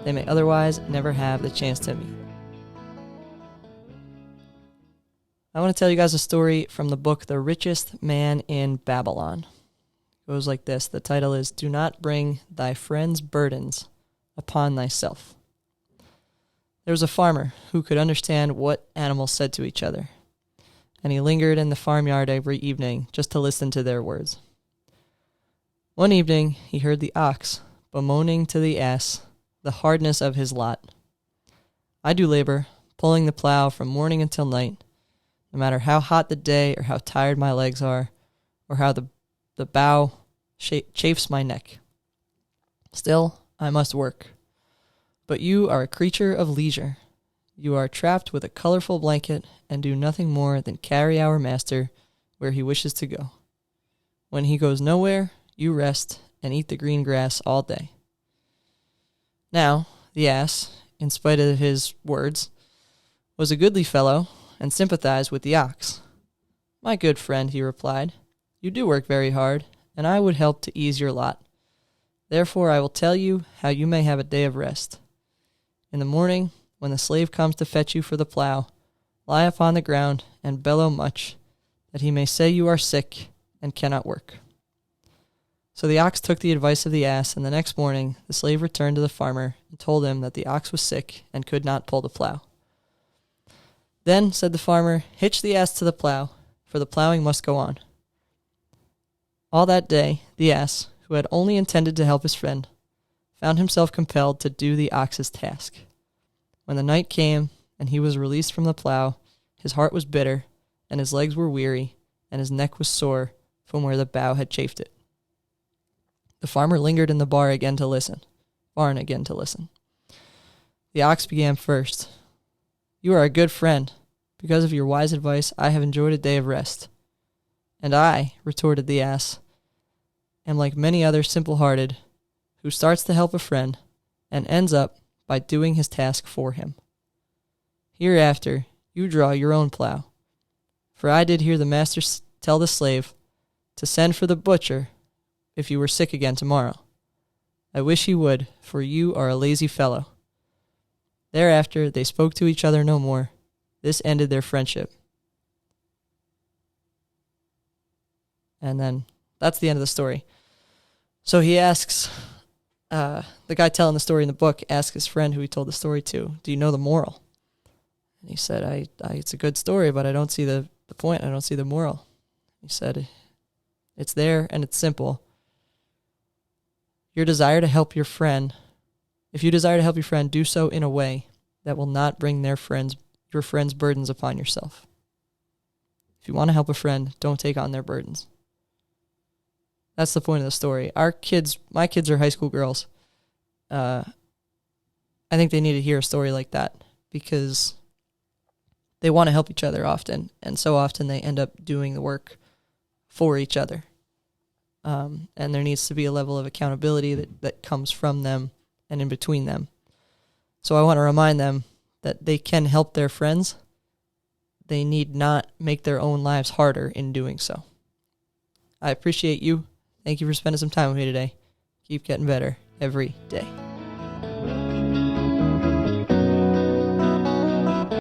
they may otherwise never have the chance to meet. I want to tell you guys a story from the book The Richest Man in Babylon. It goes like this. The title is, Do Not Bring Thy Friend's Burdens Upon Thyself. There was a farmer who could understand what animals said to each other, and he lingered in the farmyard every evening just to listen to their words. One evening, he heard the ox bemoaning to the ass the hardness of his lot. I do labor, pulling the plow from morning until night, no matter how hot the day or how tired my legs are, or how the bow chafes my neck. Still, I must work. But you are a creature of leisure. You are trapped with a colorful blanket and do nothing more than carry our master where he wishes to go. When he goes nowhere, you rest and eat the green grass all day. Now, the ass, in spite of his words, was a goodly fellow and sympathized with the ox. My good friend, he replied, you do work very hard, and I would help to ease your lot. Therefore I will tell you how you may have a day of rest. In the morning, when the slave comes to fetch you for the plow, lie upon the ground and bellow much, that he may say you are sick and cannot work. So the ox took the advice of the ass, and the next morning the slave returned to the farmer and told him that the ox was sick and could not pull the plow. Then, said the farmer, hitch the ass to the plow, for the plowing must go on. All that day, the ass, who had only intended to help his friend, found himself compelled to do the ox's task. When the night came, and he was released from the plow, his heart was bitter, and his legs were weary, and his neck was sore from where the bow had chafed it. The farmer lingered in the barn again to listen. The ox began first. You are a good friend. Because of your wise advice, I have enjoyed a day of rest. And I, retorted the ass, am like many others simple-hearted, who starts to help a friend and ends up by doing his task for him. Hereafter, you draw your own plow. For I did hear the master tell the slave to send for the butcher if you were sick again tomorrow. I wish he would, for you are a lazy fellow. Thereafter, they spoke to each other no more. This ended their friendship. And then that's the end of the story. So he asks, the guy telling the story in the book asks his friend who he told the story to, do you know the moral? And he said, it's a good story, but I don't see the point. I don't see the moral. He said, it's there and it's simple. Your desire to help your friend, if you desire to help your friend, do so in a way that will not bring your friend's burdens upon yourself. If you want to help a friend, don't take on their burdens. That's the point of the story. My kids are high school girls. I think they need to hear a story like that because they want to help each other often, and so often they end up doing the work for each other. And there needs to be a level of accountability that comes from them and in between them. So I want to remind them that they can help their friends. They need not make their own lives harder in doing so. I appreciate you. Thank you for spending some time with me today. Keep getting better every day.